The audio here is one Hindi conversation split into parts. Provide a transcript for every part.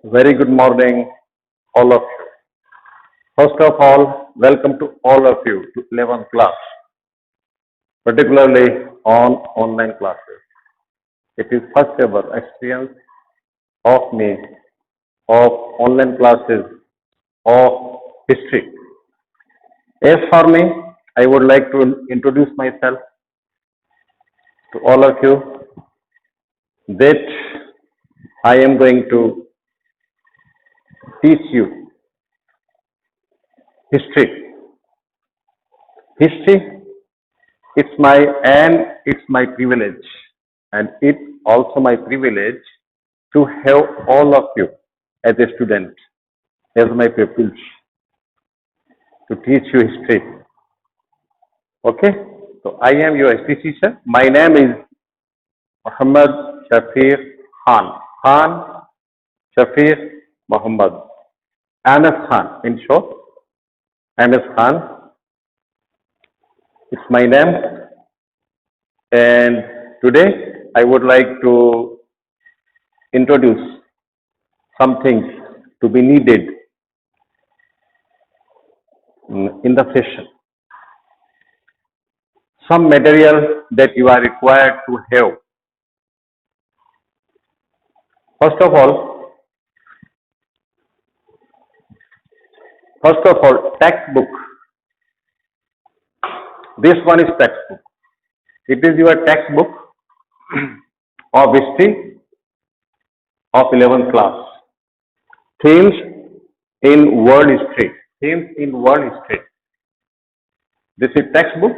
Very good morning, all of you. First of all, welcome to all of you to 11th class, particularly on online classes. It is first ever experience of me of online classes of history. As for me, I would like to introduce myself to all of you that I am going to teach you history. History it's my privilege, and it's also my privilege to have all of you as a student, as my pupils, to teach you history. Okay, so I am your history teacher. My name is Muhammad Shafir Khan. Khan Shafir Muhammad. MS Khan, in short. MS Khan. It's my name, and today I would like to introduce some things to be needed in the session. Some material that you are required to have. First of all, textbook. This one is textbook. It is your textbook of history of 11th class. Themes in world history. Themes in world history. This is textbook,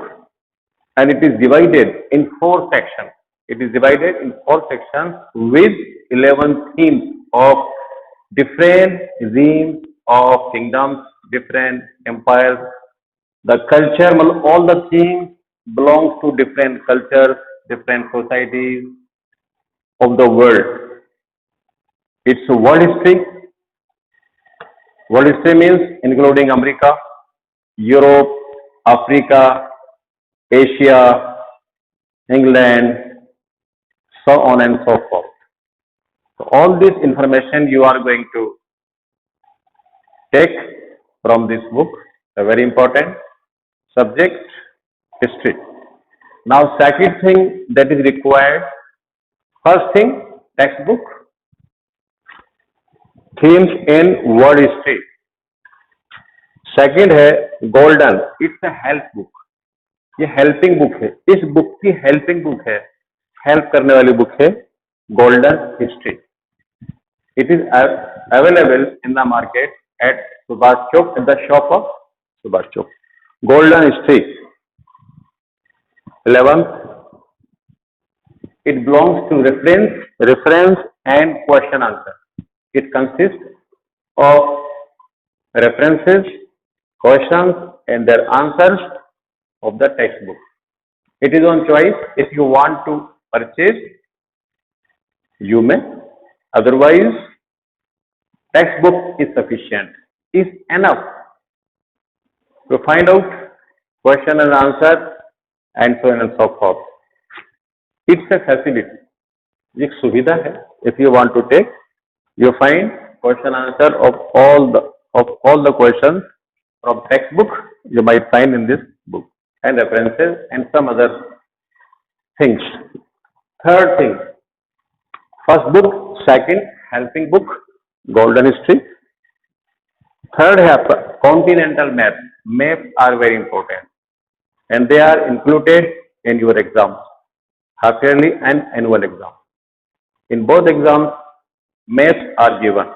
and it is divided in four sections. It is divided in four sections with 11 themes of different regimes of kingdoms, different empires. The culture, all the themes belongs to different cultures, different societies of the world. It's world history. World history means including America, Europe, Africa, Asia, England, so on and so forth. So all this information you are going to take from this book, a very important subject, history. Now, second thing that is required, first thing, textbook, themes in world history. Second है golden, it's a help book. ये हेल्पिंग बुक है, इस बुक की हेल्पिंग बुक है, हेल्प करने वाली बुक है golden history. It is available in the market at Subhash Chowk, at the shop of Subhash Chowk. Golden history 11th, it belongs to reference and question answer. It consists of references, questions and their answers of the textbook. It is on choice. If you want to purchase, you may. Otherwise, textbook is sufficient, is enough to find out question and answer and so on and so forth. It's a facility. एक सुविधा है. If you want to take, you find question answer of all the questions from textbook you might find in this book, and references and some other things. Third thing, first book, second helping book, golden history. Third have continental map. Maps are very important, and they are included in your exams, half yearly and annual exam. In both exams, maps are given,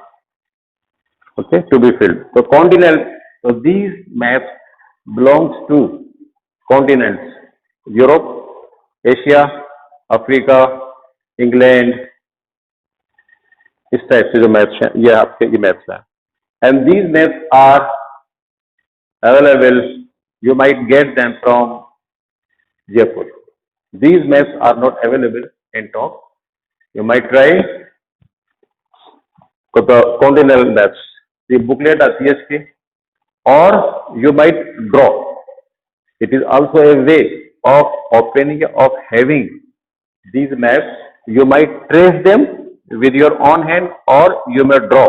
okay, to be filled. So these maps belongs to continents: Europe, Asia, Africa, England. इस टाइप से जो मैप्स हैं, ये आपके ये मैप्स हैं. And these maps are available. You might get them from Jaipur. These maps are not available in top. You might try the continental maps. The booklet आती है इसकी, or you might draw. It is also a way of obtaining, of having these maps. You might trace them with your own hand or you may draw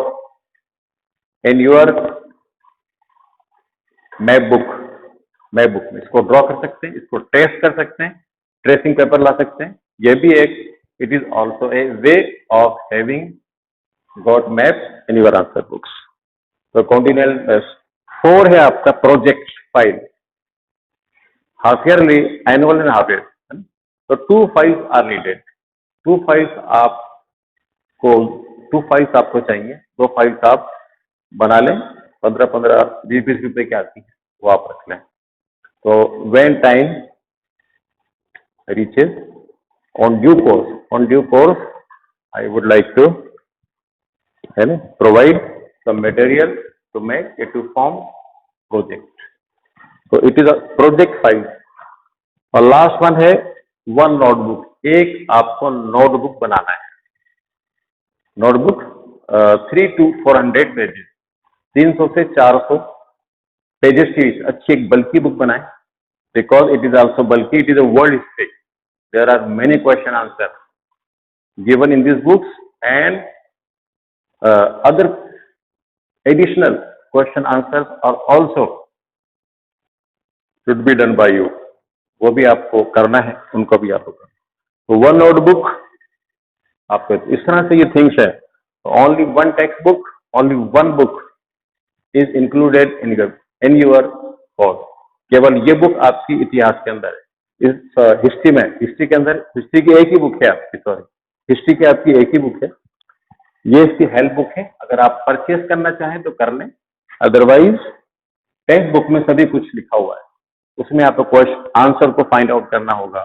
in your map book में इसको ड्रॉ कर सकते हैं, इसको ट्रेस कर सकते हैं, ट्रेसिंग पेपर ला सकते हैं। ये भी एक it is also a way of having got map in your answer books. तो कॉन्टिनेंटल 4 है आपका project file, half yearly, annual and half year. तो 2 फाइल्स आर नीडेड। 2 फाइल्स आपको चाहिए। 2 फाइल्स आप बना लें, 15-15, 20-20 रुपए की आती है, वो आप रख लें। तो when time reaches on due course I would like to provide some material to make it to form project. So it is a project file। और लास्ट वन है वन नोटबुक। एक आपको नोटबुक बनाना है। नोटबुक 300 to 400 पेजेस, 300 से 400 पेजेस की अच्छी एक बल्कि बुक बनाए। Because it is also bulky, it is a world history. There are many question answers given in these books and other additional question answers are also should be done by you. वो भी आपको करना है, उनको भी आपको करना है। तो वन नोटबुक आपको इस तरह से ये थिंग्स है। Only one text book, only one book is included in your course. केवल ये बुक आपकी इतिहास के अंदर है। इस हिस्ट्री में, हिस्ट्री के अंदर, हिस्ट्री की एक ही बुक है आपकी, सॉरी, हिस्ट्री की आपकी एक ही बुक है। ये इसकी हेल्प बुक है। अगर आप परचेस करना चाहें तो कर लें, अदरवाइज टेक्स्ट बुक में सभी कुछ लिखा हुआ है। उसमें आपको क्वेश्चन आंसर को फाइंड आउट करना होगा,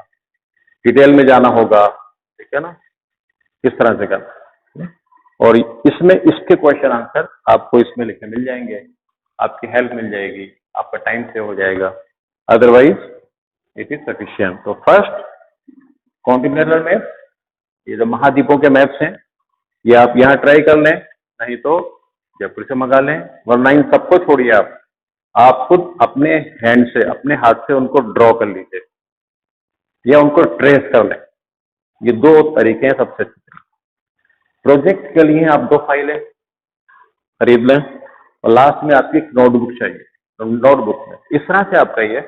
डिटेल में जाना होगा, ठीक है ना, किस तरह से करना। और इसमें इसके क्वेश्चन आंसर आपको इसमें लिखे मिल जाएंगे, आपकी हेल्प मिल जाएगी, आपका टाइम सेव हो जाएगा। Otherwise it is sufficient. तो फर्स्ट कॉन्टिनेंटल मैप, ये जो महाद्वीपों के मैप्स हैं, ये आप यहाँ ट्राई कर लें, नहीं तो जयपुर से मंगा लें। वरना इन सबको छोड़िए, आप खुद अपने हैंड से, अपने हाथ से उनको ड्रॉ कर लीजिए या उनको ट्रेस कर लें। ये 2 तरीके हैं सबसे अच्छे। प्रोजेक्ट के लिए आप 2 फाइलें खरीद लें और लास्ट में आपकी एक नोटबुक चाहिए। तो नोटबुक में इस तरह से आपका ये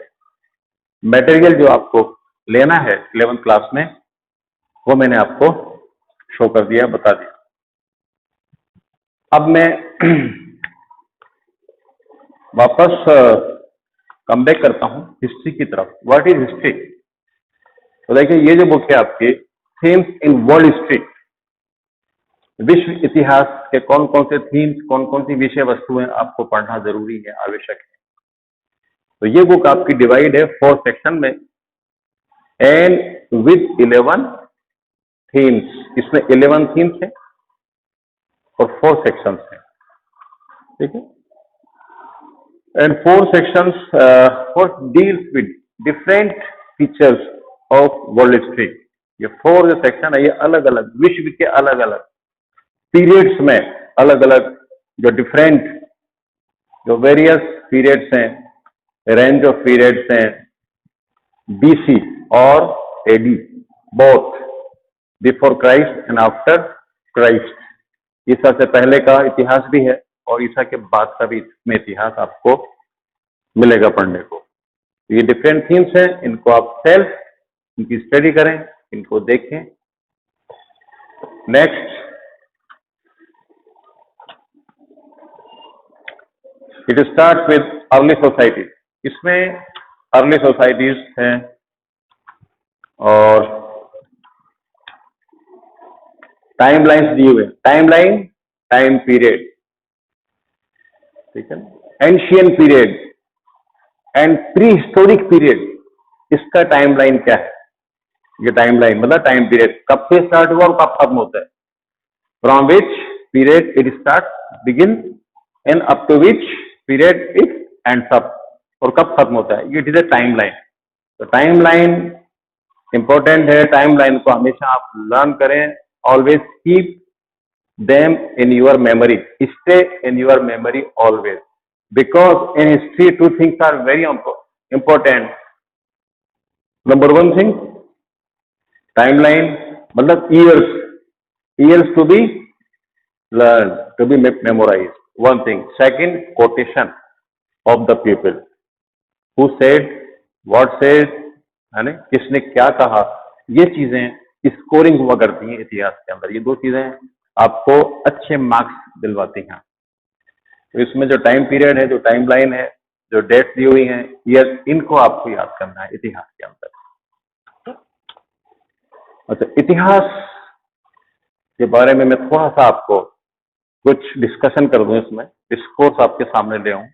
मटेरियल जो आपको लेना है 11th क्लास में, वो मैंने आपको शो कर दिया, बता दिया। अब मैं वापस कम बैक करता हूं हिस्ट्री की तरफ। What is history? तो देखिए, ये जो बुक है आपकी थीम्स इन वर्ल्ड हिस्ट्री, विश्व इतिहास के कौन कौन से थीम्स, कौन कौन सी विषय वस्तुएं आपको पढ़ना जरूरी है, आवश्यक है। तो ये बुक आपकी डिवाइड है 4 सेक्शन में एंड विद 11 थीम्स। इसमें 11 थीम्स है और 4 सेक्शंस हैं, ठीक है। And 4 sections deals with different features of world history. ये 4 जो सेक्शन है, ये अलग अलग विश्व के अलग अलग पीरियड्स में, अलग अलग जो डिफरेंट, जो वेरियस पीरियड्स हैं, रेंज ऑफ पीरियड्स हैं, बीसी और AD, both before Christ and after Christ. ईसा से पहले का इतिहास भी है और ईसा के बाद का भी इसमें इतिहास आपको मिलेगा पढ़ने को। ये डिफरेंट थीम्स हैं, इनको आप सेल्फ इनकी स्टडी करें, इनको देखें। Next, it start with early society. इसमें अर्ली सोसाइटीज हैं और टाइम लाइन्स दिए हुए, टाइमलाइन, टाइम पीरियड, ठीक है। Ancient period and pre historic period, इसका टाइमलाइन क्या है? ये टाइमलाइन मतलब टाइम पीरियड कब से स्टार्ट हुआ और कब खत्म होता है, from which period it start begin end up to which period it ends up, और कब खत्म होता है। ये इट इज ए टाइमलाइन। तो टाइमलाइन इंपॉर्टेंट है। टाइमलाइन को हमेशा आप लर्न करें। Always keep them in your memory, stay in your memory always, because in history 2 things are very important. Number 1 thing, timeline मतलब years, Years to be learned, to be memorized. One thing. Second, quotation of the people. Who said, what said, है ना, किसने क्या कहा, ये चीजें स्कोरिंग हुआ करती हैं इतिहास के अंदर। ये दो चीजें आपको अच्छे मार्क्स दिलवाती हैं। तो इसमें जो टाइम पीरियड है, जो टाइम लाइन है, जो डेट दी हुई है, ईयर, इनको आपको याद करना है इतिहास के अंदर। अच्छा, इतिहास के बारे में मैं थोड़ा सा आपको कुछ डिस्कशन कर दूं, इसमें डिस्कोर्स आपके सामने ले आऊं।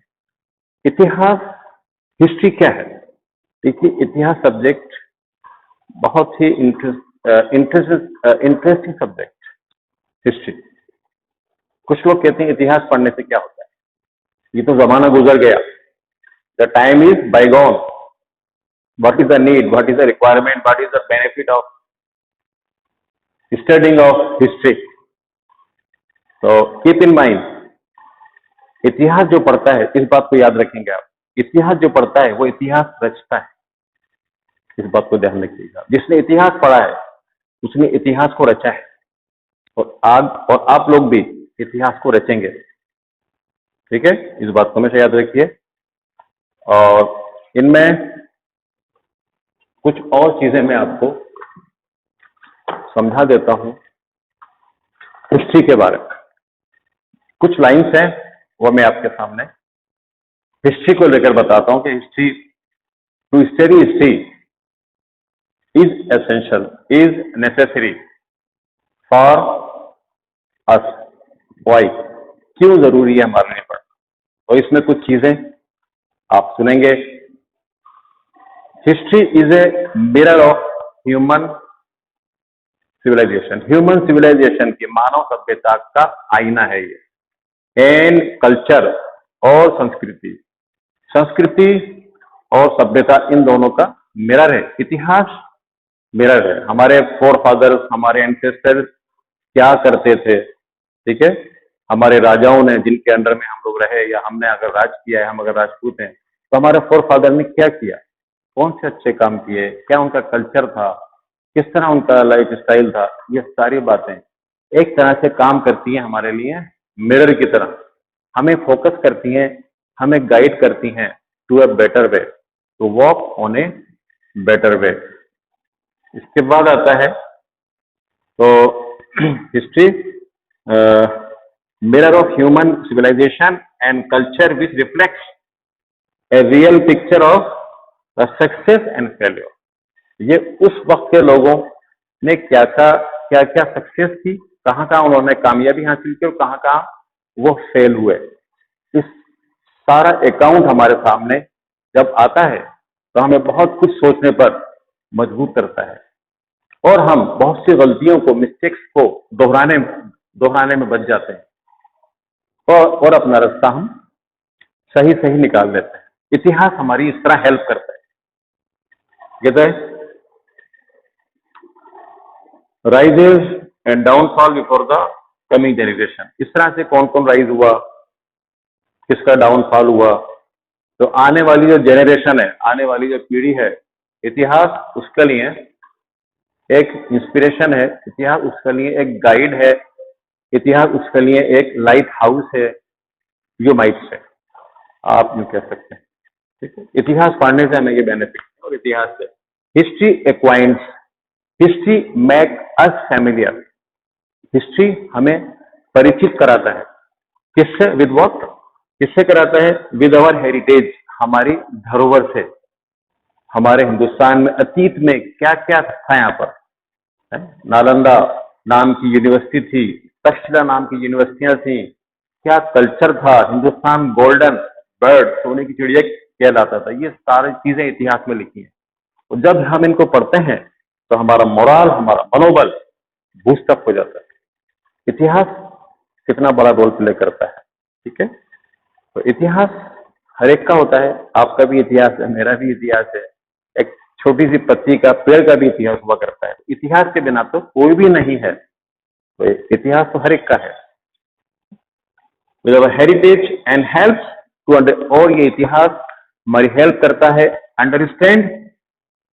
इतिहास, हिस्ट्री क्या है? देखिए, इतिहास सब्जेक्ट बहुत ही इंटरेस्टिंग सब्जेक्ट, हिस्ट्री। कुछ लोग कहते हैं इतिहास पढ़ने से क्या होता है, ये तो जमाना गुजर गया, the time is bygone, what is the need, what is the requirement, what is the benefit of studying of history. तो कीप इन माइंड, इतिहास जो पढ़ता है, इस बात को याद रखेंगे आप, इतिहास जो पढ़ता है वो इतिहास रचता है। इस बात को ध्यान रखिएगा, जिसने इतिहास पढ़ा है उसने इतिहास को रचा है, और आप लोग भी इतिहास को रचेंगे। ठीक है, इस बात को हमेशा याद रखिए। और इनमें कुछ और चीजें मैं आपको समझा देता हूं हिस्ट्री के बारे में। कुछ लाइंस हैं, वो मैं आपके सामने हिस्ट्री को लेकर बताता हूं कि history, to study history is essential, is necessary for us. Why, क्यों जरूरी है हमारे लिए पढ़ना? तो इसमें कुछ चीजें आप सुनेंगे। History is a mirror of human civilisation, human civilisation की, मानव सभ्यता का आईना है ये। एंड कल्चर, और संस्कृति, संस्कृति और सभ्यता, इन दोनों का मिरर है। इतिहास मिरर है, हमारे फोर फादर्स, हमारे एंसेस्टर्स क्या करते थे। ठीक है, हमारे राजाओं ने, जिनके अंडर में हम लोग रहे, या हमने अगर राज किया है, हम अगर राजपूत हैं, तो हमारे फोर फादर ने क्या किया, कौन से अच्छे काम किए, क्या उनका कल्चर था, किस तरह उनका लाइफ स्टाइल था। ये सारी बातें एक तरह से काम करती हैं हमारे लिए मिरर की तरह, हमें फोकस करती हैं, हमें गाइड करती हैं to a better way, to walk on a better way. इसके बाद आता है तो history, mirror of human civilisation and culture which reflects a real picture of the success and failure. ये उस वक्त के लोगों ने क्या क्या सक्सेस की, कहाँ कहाँ उन्होंने कामयाबी हासिल की और कहाँ कहाँ वो फेल हुए। इस सारा अकाउंट हमारे सामने जब आता है तो हमें बहुत कुछ सोचने पर मजबूर करता है, और हम बहुत सी गलतियों को, मिस्टेक्स को दोहराने में बच जाते हैं, और अपना रास्ता हम सही निकाल लेते हैं। इतिहास हमारी इस तरह हेल्प करता है। कहता है rises and downfall before the coming generation. इस तरह से कौन कौन राइज हुआ, किसका डाउनफॉल हुआ, तो आने वाली जो जनरेशन है, आने वाली जो पीढ़ी है, इतिहास उसके लिए एक इंस्पिरेशन है, इतिहास उसके लिए एक गाइड है, इतिहास उसके लिए एक लाइट हाउस है, यू माइट से, आप यूं कह सकते हैं। ठीक है, इतिहास पढ़ने से हमें ये बेनिफिट है। और इतिहास से history acquaints, history make us familiar, history हमें परिचित कराता है, किससे, विद व्हाट, किससे कराता है, विद आवर हेरिटेज, हमारी धरोहर से। हमारे हिंदुस्तान में अतीत में क्या क्या था, यहाँ पर नालंदा नाम की यूनिवर्सिटी थी, तक्षशिला नाम की यूनिवर्सिटियां थी, क्या कल्चर था, हिंदुस्तान गोल्डन बर्ड, सोने की चिड़िया कहलाता था। ये सारी चीजें इतिहास में लिखी हैं, और जब हम इनको पढ़ते हैं तो हमारा मोरल, हमारा मनोबल बूस्ट अप हो जाता है। इतिहास कितना बड़ा रोल प्ले करता है। ठीक है, तो इतिहास हर एक का होता है, आपका भी इतिहास है, मेरा भी इतिहास है, एक छोटी सी पत्ती का, पेड़ का भी इतिहास हुआ करता है। इतिहास के बिना तो कोई भी नहीं है, तो इतिहास तो हर एक का है। With our heritage and helps to और ये इतिहास हमारी हेल्प करता है अंडरस्टैंड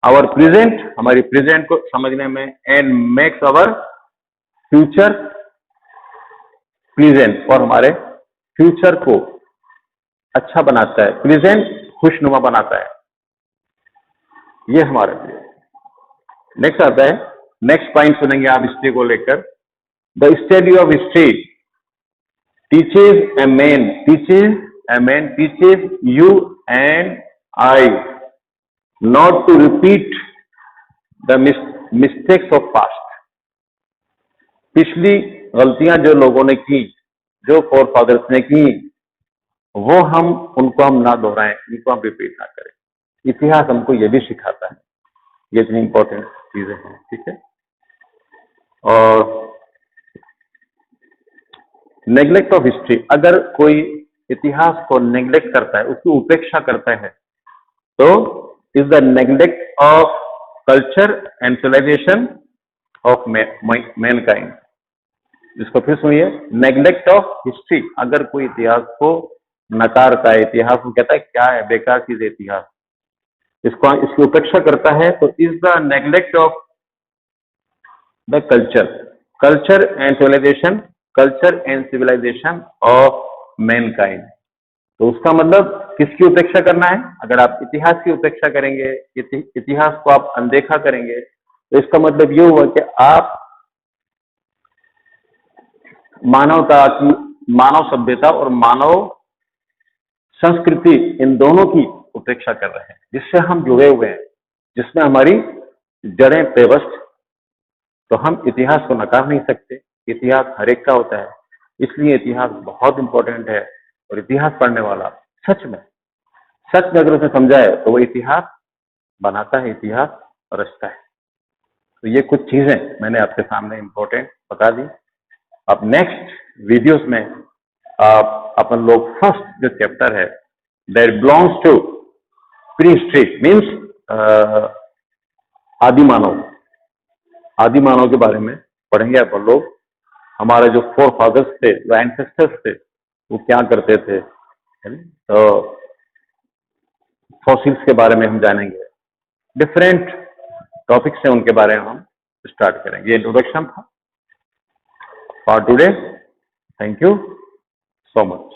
आवर प्रेजेंट, हमारी प्रेजेंट को समझने में, and makes our future present और हमारे फ्यूचर को अच्छा बनाता है, प्रेजेंट खुशनुमा बनाता है, ये हमारे लिए। नेक्स्ट आता है, नेक्स्ट पॉइंट सुनेंगे आप हिस्ट्री को लेकर। The study of history teaches a man teaches you and I not to repeat the mistakes of past. पिछली गलतियां जो लोगों ने की, जो फोर फादर्स ने की, वो उनको हम ना दोहराएं, इनको हम रिपीट ना करें। इतिहास हमको ये भी सिखाता है, ये इतनी इंपॉर्टेंट चीजें हैं, ठीक है। और नेग्लेक्ट ऑफ हिस्ट्री, अगर कोई इतिहास को नेग्लेक्ट करता है, उसकी उपेक्षा करता है, तो is the neglect of culture and civilisation of mankind. इसको फिर सुनिए, नेग्लेक्ट ऑफ हिस्ट्री, अगर कोई इतिहास को नकारता है, इतिहास को कहता है क्या है, बेकार चीज है इतिहास, इसकी उपेक्षा करता है, तो is the neglect of the culture and civilisation of mankind. तो उसका मतलब किसकी उपेक्षा करना है? अगर आप इतिहास की उपेक्षा करेंगे, इतिहास को आप अनदेखा करेंगे, तो इसका मतलब ये हुआ कि आप मानवता की, मानव सभ्यता और मानव संस्कृति, इन दोनों की उपेक्षा कर रहे हैं, जिससे हम जुड़े हुए हैं, जिसमें हमारी जड़ें पेवस्त। तो हम इतिहास को नकार नहीं सकते, इतिहास हर एक का होता है, इसलिए इतिहास बहुत इंपॉर्टेंट है। और इतिहास पढ़ने वाला सच में अगर उसे समझाए तो वो इतिहास बनाता है, इतिहास रचता है। तो ये कुछ चीजें मैंने आपके सामने इंपॉर्टेंट बता दी। अब नेक्स्ट वीडियोस में आप अपन लोग फर्स्ट जो चैप्टर है that belongs to prehistory means आदि मानव के बारे में पढ़ेंगे अपन लोग। हमारे जो फोर फादर्स थे, जो एंसेस्टर्स थे, वो क्या करते थे, तो फॉसिल्स के बारे में हम जानेंगे, डिफरेंट टॉपिक्स हैं उनके बारे में हम स्टार्ट करेंगे। ये इंट्रोडक्शन था for today. Thank you so much.